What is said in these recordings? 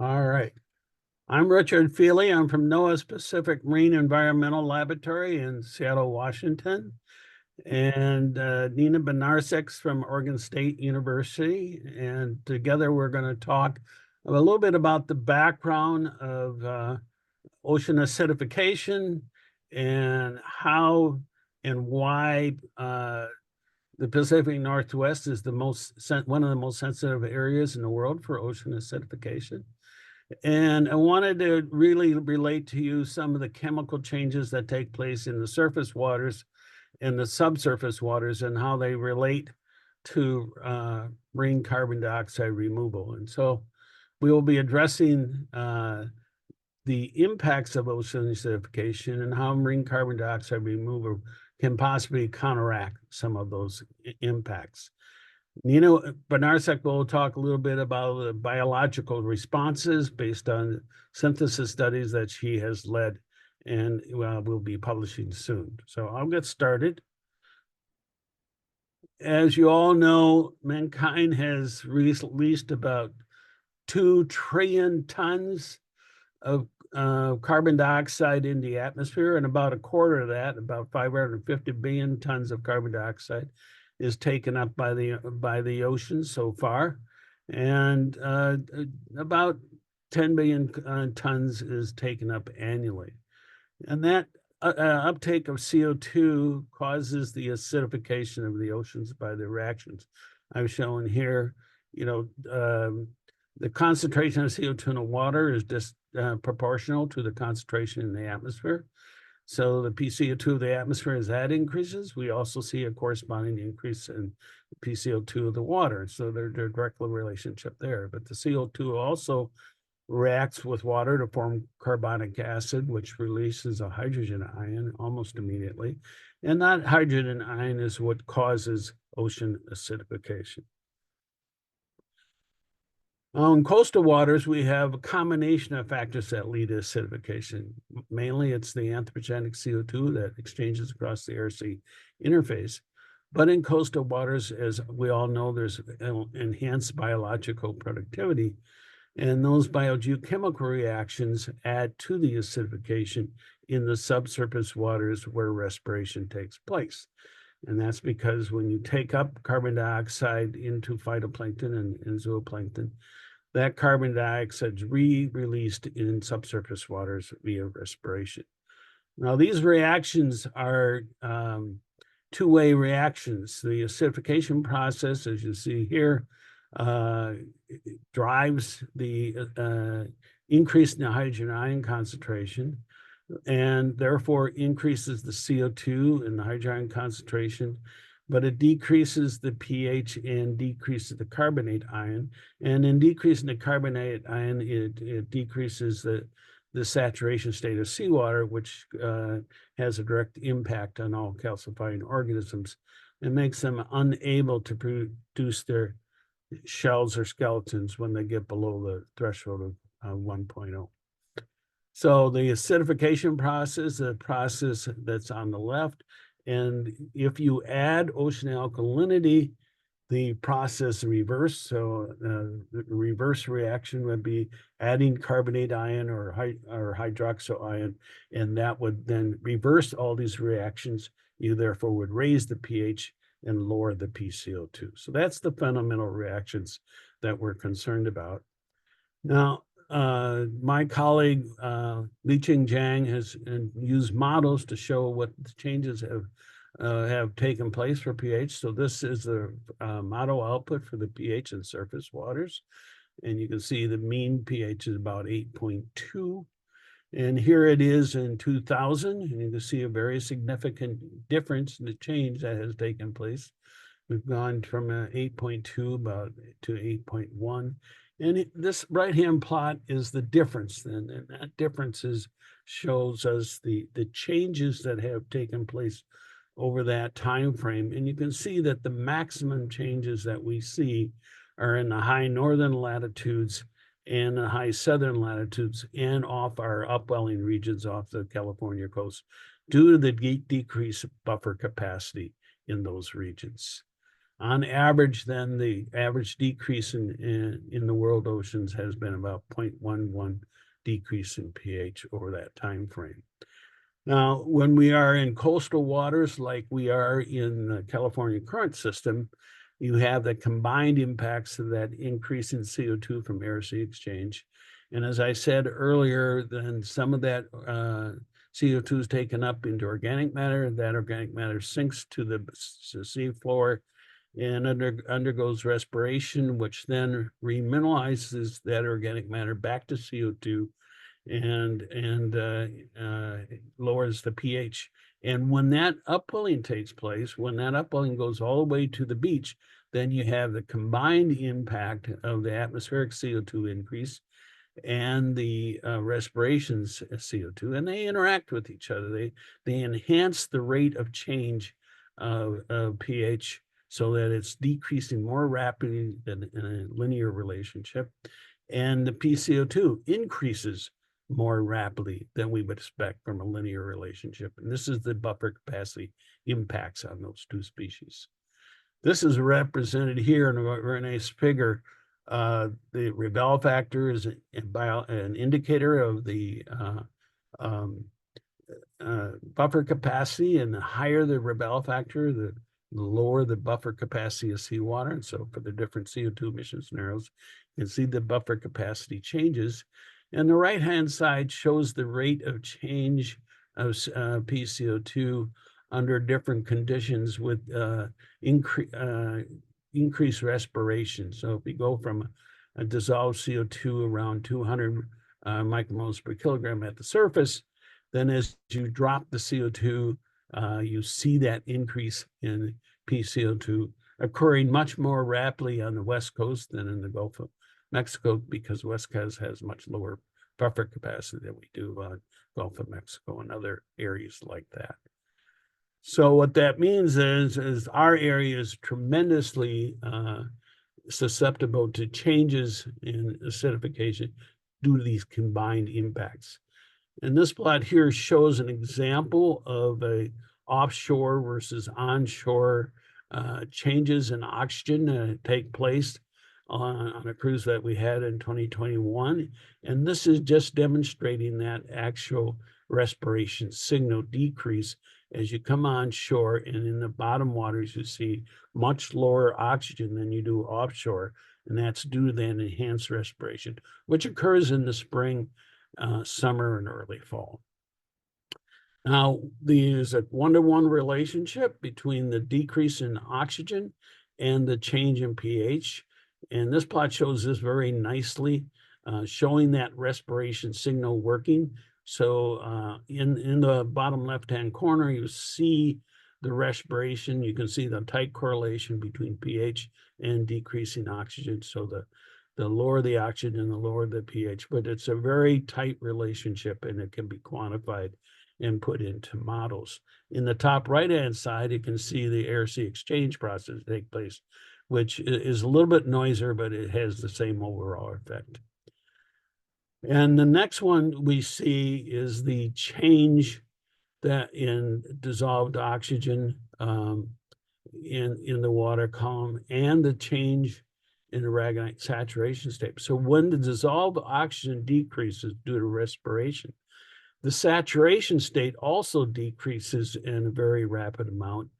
All right. I'm Richard Feely. I'm from NOAA's Pacific Marine Environmental Laboratory in Seattle, Washington. And Nina Bednarsek's from Oregon State University. And together we're going to talk a little bit about the background of ocean acidification and how and why the Pacific Northwest is one of the most sensitive areas in the world for ocean acidification. And I wanted to really relate to you some of the chemical changes that take place in the surface waters and the subsurface waters and how they relate to marine carbon dioxide removal. And so we will be addressing the impacts of ocean acidification and how marine carbon dioxide removal can possibly counteract some of those impacts. Nina Bednarsek will talk a little bit about the biological responses based on synthesis studies that she has led and will be publishing soon. So I'll get started. As you all know, mankind has released about 2 trillion tons of carbon dioxide in the atmosphere, and about a quarter of that, about 550 billion tons of carbon dioxide, is taken up by the ocean so far, and about 10 billion tons is taken up annually. And that uptake of CO2 causes the acidification of the oceans by the reactions I've shown here. You know, the concentration of CO2 in the water is just proportional to the concentration in the atmosphere. So the PCO2 of the atmosphere, as that increases, we also see a corresponding increase in PCO2 of the water. So there's a direct relationship there. But the CO2 also reacts with water to form carbonic acid, which releases a hydrogen ion almost immediately. And that hydrogen ion is what causes ocean acidification. On coastal waters, we have a combination of factors that lead to acidification. Mainly, it's the anthropogenic CO2 that exchanges across the air-sea interface. But in coastal waters, as we all know, there's enhanced biological productivity. And those biogeochemical reactions add to the acidification in the subsurface waters where respiration takes place. And that's because when you take up carbon dioxide into phytoplankton and zooplankton, that carbon dioxide is released in subsurface waters via respiration. Now, these reactions are two-way reactions. The acidification process, as you see here, drives the increase in the hydrogen ion concentration, and therefore increases the CO2 and the hydrogen ion concentration, but it decreases the pH and decreases the carbonate ion. And in decreasing the carbonate ion, it decreases the saturation state of seawater, which has a direct impact on all calcifying organisms and makes them unable to produce their shells or skeletons when they get below the threshold of 1.0. So the acidification process, the process that's on the left, and if you add ocean alkalinity, the process reverse. So the reverse reaction would be adding carbonate ion or hydroxyl ion, and that would then reverse all these reactions. You therefore would raise the pH and lower the PCO2. So that's the fundamental reactions that we're concerned about. Now, my colleague, Liqing Zhang, has used models to show what the changes have taken place for pH. So this is the model output for the pH in surface waters. And you can see the mean pH is about 8.2. And here it is in 2000, and you can see a very significant difference in the change that has taken place. We've gone from 8.2 about to 8.1. And this right-hand plot is the difference then, and that difference shows us the changes that have taken place over that time frame. And you can see that the maximum changes that we see are in the high northern latitudes and the high southern latitudes and off our upwelling regions off the California coast due to the decreased buffer capacity in those regions. On average, then the average decrease in the world oceans has been about 0.11 decrease in pH over that time frame. Now, when we are in coastal waters like we are in the California current system, you have the combined impacts of that increase in CO2 from air-sea exchange. And as I said earlier, then some of that CO2 is taken up into organic matter. That organic matter sinks to the sea floor and undergoes respiration, which then remineralizes that organic matter back to CO2 and lowers the pH. And when that upwelling takes place, when that upwelling goes all the way to the beach, then you have the combined impact of the atmospheric CO2 increase and the respiration's CO2, and they interact with each other. They enhance the rate of change of pH so that it's decreasing more rapidly than in a linear relationship. And the PCO2 increases more rapidly than we would expect from a linear relationship. And this is the buffer capacity impacts on those two species. This is represented here in a very nice figure. The rebel factor is an indicator of the buffer capacity, and the higher the rebel factor, the lower the buffer capacity of seawater. And so for the different CO2 emission scenarios, you can see the buffer capacity changes. And the right-hand side shows the rate of change of PCO2 under different conditions with increased respiration. So if we go from a dissolved CO2 around 200 micromoles per kilogram at the surface, then as you drop the CO2, you see that increase in PCO2 occurring much more rapidly on the West Coast than in the Gulf of Mexico, because West Coast has much lower buffer capacity than we do on Gulf of Mexico and other areas like that. So what that means is our area is tremendously susceptible to changes in acidification due to these combined impacts. And this plot here shows an example of a offshore versus onshore changes in oxygen that take place on a cruise that we had in 2021. And this is just demonstrating that actual respiration signal decrease as you come on shore, and in the bottom waters, you see much lower oxygen than you do offshore. And that's due to that enhanced respiration, which occurs in the spring, summer, and early fall. Now, there's a one-to-one relationship between the decrease in oxygen and the change in pH. And this plot shows this very nicely, showing that respiration signal working. So in the bottom left-hand corner, you see the respiration. You can see the tight correlation between pH and decreasing oxygen. So the lower the oxygen, the lower the pH. But it's a very tight relationship, and it can be quantified and put into models. In the top right-hand side, you can see the air-sea exchange process take place, which is a little bit noisier, but it has the same overall effect. And the next one we see is the change that in dissolved oxygen in the water column, and the change in aragonite saturation state. So when the dissolved oxygen decreases due to respiration, the saturation state also decreases in a very rapid amount.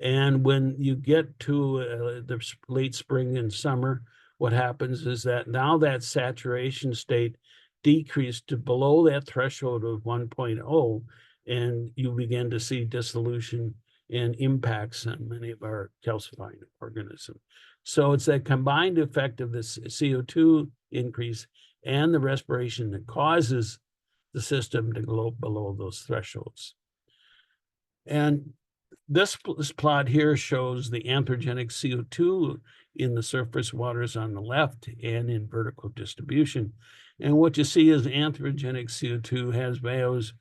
And when you get to the late spring and summer, what happens is that now that saturation state decreased to below that threshold of 1.0, and you begin to see dissolution and impacts on many of our calcifying organisms. So it's that combined effect of this CO2 increase and the respiration that causes the system to go below those thresholds. And this plot here shows the anthropogenic CO2 in the surface waters on the left and in vertical distribution. And what you see is anthropogenic CO2 has values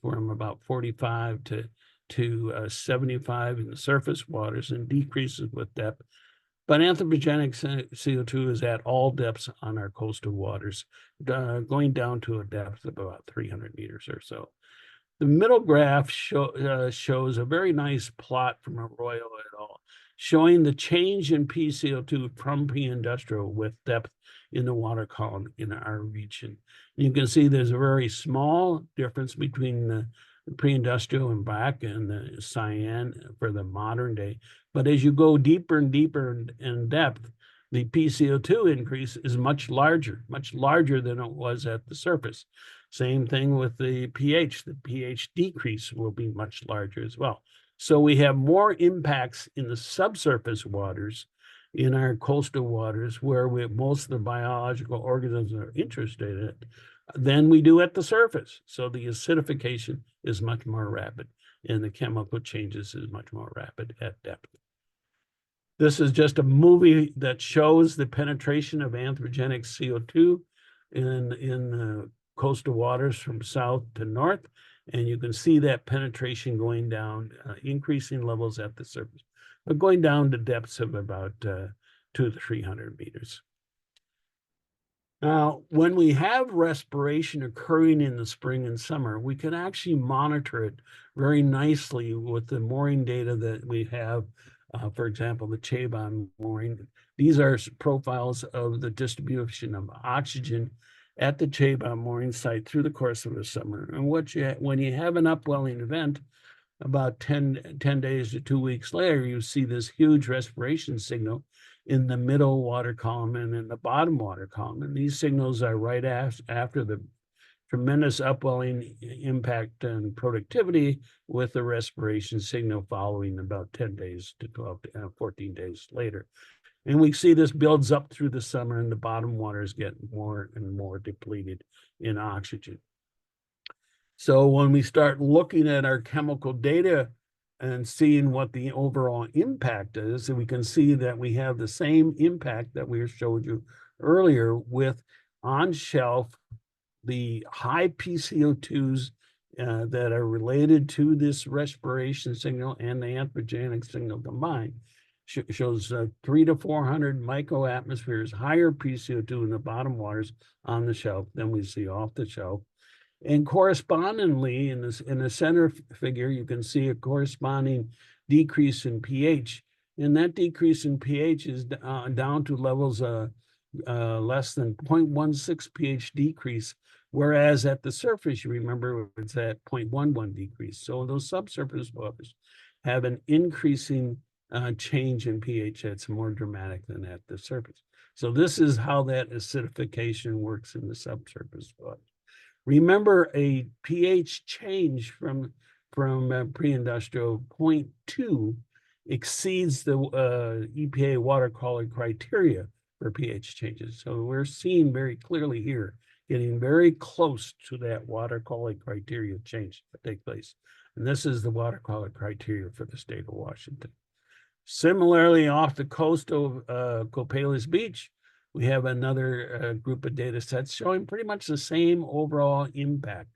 from about 45 to 75 in the surface waters and decreases with depth. But anthropogenic CO2 is at all depths on our coastal waters, going down to a depth of about 300 meters or so. The middle graph shows a very nice plot from Arroyo et al. showing the change in PCO2 from pre-industrial with depth in the water column in our region. You can see there's a very small difference between the pre-industrial in black and the cyan for the modern day. But as you go deeper and deeper in depth, the PCO2 increase is much larger than it was at the surface. Same thing with the pH. The pH decrease will be much larger as well. So we have more impacts in the subsurface waters, in our coastal waters, where most of the biological organisms are interested in it, than we do at the surface. So the acidification is much more rapid, and the chemical changes is much more rapid at depth. This is just a movie that shows the penetration of anthropogenic CO2 in coastal waters from south to north. And you can see that penetration going down, increasing levels at the surface, but going down to depths of about 200 to 300 meters. Now, when we have respiration occurring in the spring and summer, we can actually monitor it very nicely with the mooring data that we have. For example, the Chabon mooring. These are profiles of the distribution of oxygen at the Chabon mooring site through the course of the summer. And when you have an upwelling event, about 10 days to 2 weeks later, you see this huge respiration signal in the middle water column and in the bottom water column. And these signals are right after the tremendous upwelling impact and productivity, with the respiration signal following about 10 days to 12 to 14 days later. And we see this builds up through the summer, and the bottom waters get more and more depleted in oxygen. So when we start looking at our chemical data and seeing what the overall impact is, we can see that we have the same impact that we showed you earlier with on shelf, the high PCO2s that are related to this respiration signal and the anthropogenic signal combined. Shows 300 to 400 microatmospheres higher PCO2 in the bottom waters on the shelf than we see off the shelf. And correspondingly, in the center figure, you can see a corresponding decrease in pH. And that decrease in pH is down to levels less than 0.16 pH decrease, whereas at the surface, you remember, it's at 0.11 decrease. So those subsurface waters have an increasing change in pH that's more dramatic than at the surface. So this is how that acidification works in the subsurface water. Remember, a pH change from pre-industrial 0.2 exceeds the EPA water quality criteria for pH changes. So we're seeing very clearly here, getting very close to that water quality criteria change that take place. And this is the water quality criteria for the state of Washington. Similarly, off the coast of Copalis Beach, we have another group of data sets showing pretty much the same overall impact.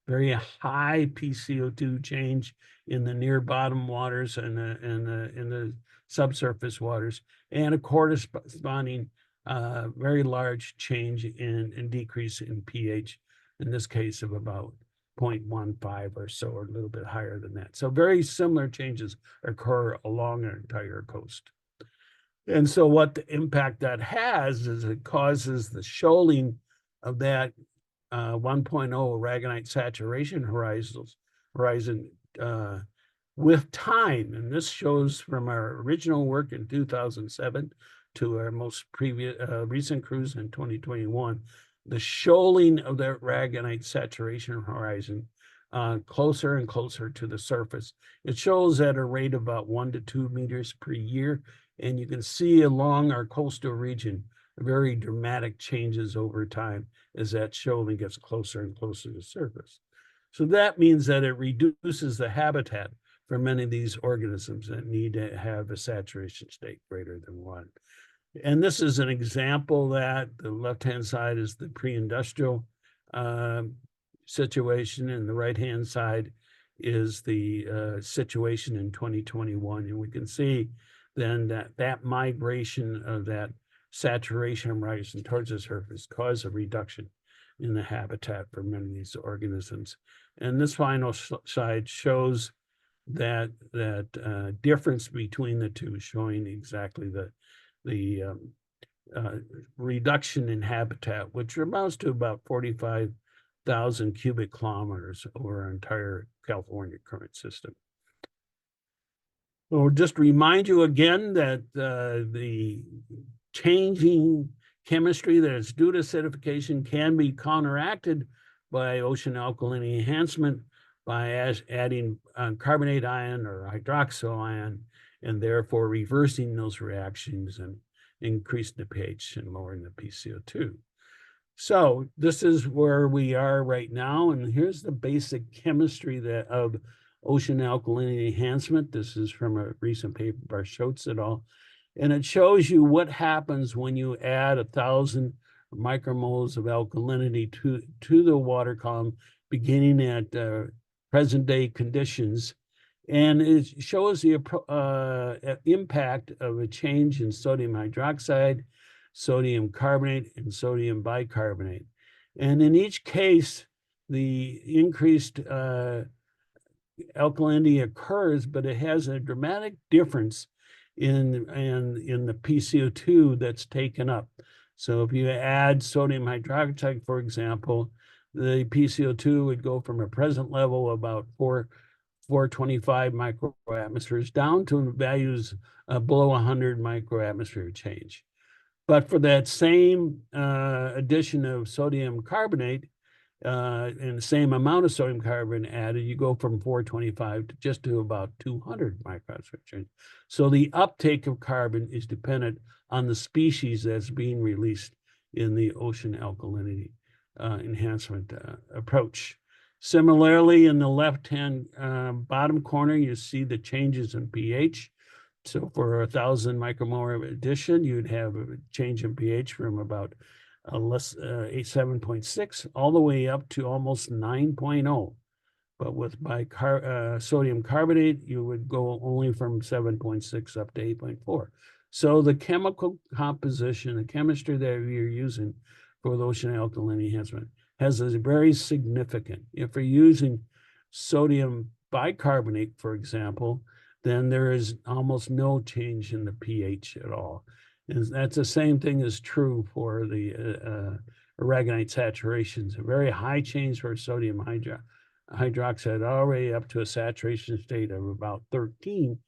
Very high PCO2 change in the near bottom waters and in the subsurface waters, and a corresponding very large change in decrease in pH, in this case of about 0.15 or so, or a little bit higher than that. So very similar changes occur along our entire coast. And so what the impact that has is it causes the shoaling of that 1.0 aragonite saturation horizon with time. And this shows from our original work in 2007 to our most recent cruise in 2021, the shoaling of that aragonite saturation horizon closer and closer to the surface. It shows at a rate of about 1 to 2 meters per year. And you can see along our coastal region, very dramatic changes over time as that shoaling gets closer and closer to the surface. So that means that it reduces the habitat for many of these organisms that need to have a saturation state greater than 1. And this is an example that the left-hand side is the pre-industrial situation, and the right-hand side is the situation in 2021. And we can see then that migration of that saturation horizon towards the surface caused a reduction in the habitat for many of these organisms. And this final slide shows that difference between the two, showing exactly the reduction in habitat, which amounts to about 45,000 cubic kilometers over our entire California current system. We'll just remind you again that the changing chemistry that is due to acidification can be counteracted by ocean alkalinity enhancement by adding carbonate ion or hydroxyl ion, and therefore reversing those reactions and increasing the pH and lowering the PCO2. So this is where we are right now, and here's the basic chemistry of ocean alkalinity enhancement. This is from a recent paper by Schultz et al. And it shows you what happens when you add 1,000 micromoles of alkalinity to the water column, beginning at present day conditions. And it shows the impact of a change in sodium hydroxide, sodium carbonate, and sodium bicarbonate. And in each case, the increased alkalinity occurs, but it has a dramatic difference in the PCO2 that's taken up. So if you add sodium hydroxide, for example, the PCO2 would go from a present level about 425 microatmospheres down to values below 100 microatmosphere change. But for that same addition of sodium carbonate, and the same amount of sodium carbonate added, you go from 425 to just to about 200 microatmosphere. So the uptake of carbon is dependent on the species that's being released in the ocean alkalinity enhancement approach. Similarly, in the left-hand bottom corner, you see the changes in pH. So for 1,000 micromolar addition, you'd have a change in pH from about 7.6 all the way up to almost 9.0. But with sodium carbonate, you would go only from 7.6 up to 8.4. So the chemical composition, the chemistry that you're using for the ocean alkalinity enhancement has a very significant. If you're using sodium bicarbonate, for example, then there is almost no change in the pH at all. And that's the same thing is true for the aragonite saturations. A very high change for sodium hydroxide, already up to a saturation state of about 13.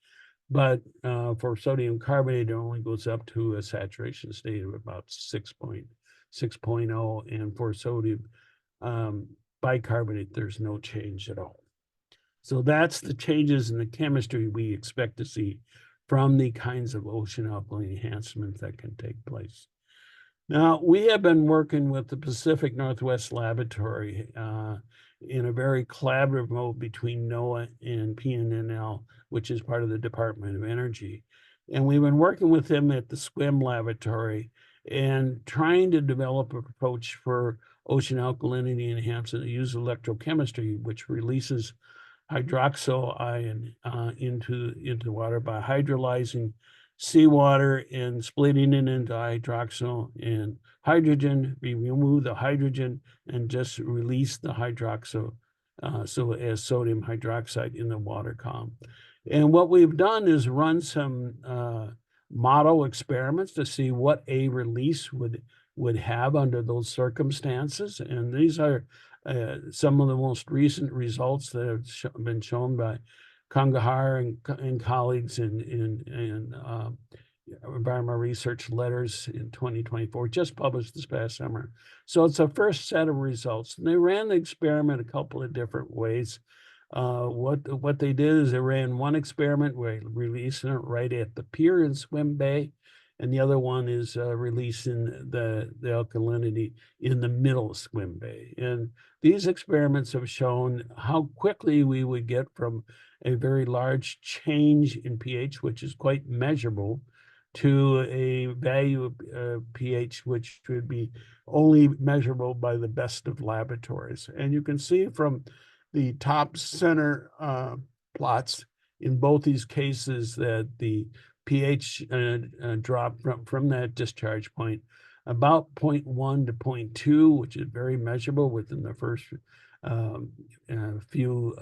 But for sodium carbonate, it only goes up to a saturation state of about 6.0. And for sodium bicarbonate, there's no change at all. So that's the changes in the chemistry we expect to see from the kinds of ocean alkalinity enhancements that can take place. Now, we have been working with the Pacific Northwest Laboratory in a very collaborative mode between NOAA and PMEL, which is part of the Department of Energy. And we've been working with them at the SWIM laboratory and trying to develop an approach for ocean alkalinity enhancement that uses electrochemistry, which releases hydroxyl ion into water by hydrolyzing seawater and splitting it into hydroxyl and hydrogen. We remove the hydrogen and just release the hydroxyl so as sodium hydroxide in the water column. And what we've done is run some model experiments to see what a release would have under those circumstances. And these are some of the most recent results that have been shown by Kangahar and colleagues in Environmental Research Letters in 2024, just published this past summer. So it's a first set of results. And they ran the experiment a couple of different ways. What they did is they ran one experiment where releasing it right at the pier in Swim Bay, and the other one is releasing the alkalinity in the middle of Swim Bay. And these experiments have shown how quickly we would get from a very large change in pH, which is quite measurable, to a value of pH which would be only measurable by the best of laboratories. And you can see from the top center plots in both these cases that the pH drop from that discharge point about 0.1 to 0.2, which is very measurable within the first few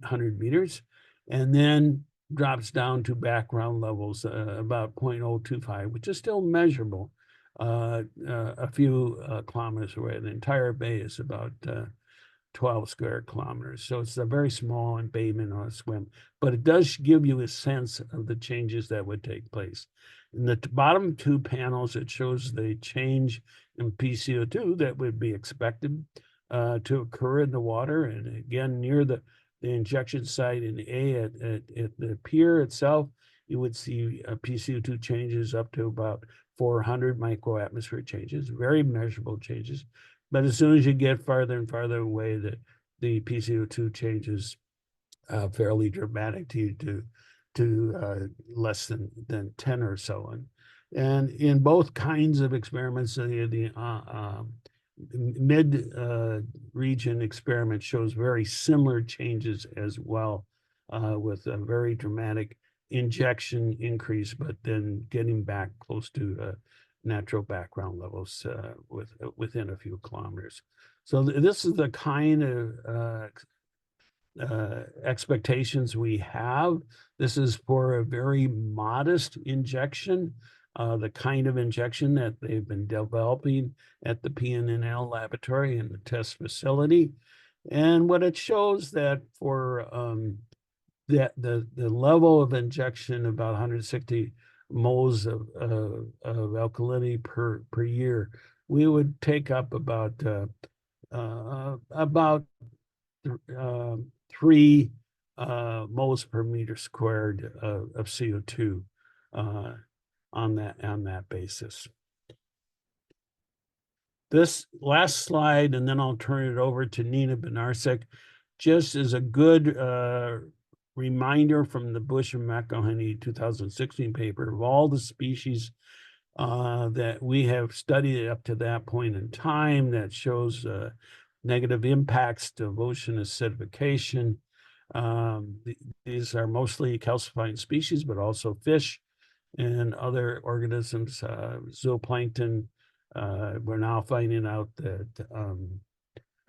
hundred meters. and then drops down to background levels, about 0.025, which is still measurable. A few kilometers away. The entire bay is about 12 square kilometers. So it's a very small embayment on a swim, but it does give you a sense of the changes that would take place. In the bottom two panels, it shows the change in PCO2 that would be expected to occur in the water. And again, near the injection site in A at the pier itself, you would see PCO2 changes up to about 400 microatmosphere changes, very measurable changes. But as soon as you get farther and farther away, the PCO2 changes fairly dramatic to less than 10 or so. And in both kinds of experiments, the mid-region experiment shows very similar changes as well, with a very dramatic injection increase, but then getting back close to natural background levels within a few kilometers. So this is the kind of expectations we have. This is for a very modest injection, the kind of injection that they've been developing at the PMEL laboratory and the test facility. And what it shows that for the level of injection, about 160 moles of alkalinity per year, we would take up about 3 moles per meter squared of CO2 on that basis. This last slide, and then I'll turn it over to Nina Bednarsek, just as a good reminder from the Bush and McElhenney 2016 paper of all the species that we have studied up to that point in time that shows negative impacts to ocean acidification. These are mostly calcifying species, but also fish and other organisms, zooplankton. We're now finding out that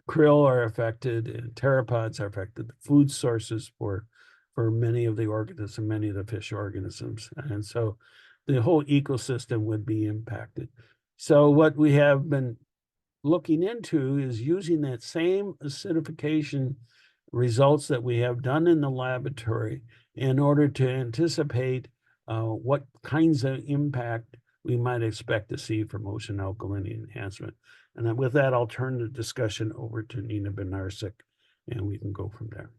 krill are affected and pteropods are affected, the food sources for many of the organisms, many of the fish organisms. And so the whole ecosystem would be impacted. So what we have been looking into is using that same acidification results that we have done in the laboratory in order to anticipate what kinds of impact we might expect to see from ocean alkalinity enhancement. And then with that, I'll turn the discussion over to Nina Bednarsek, and we can go from there.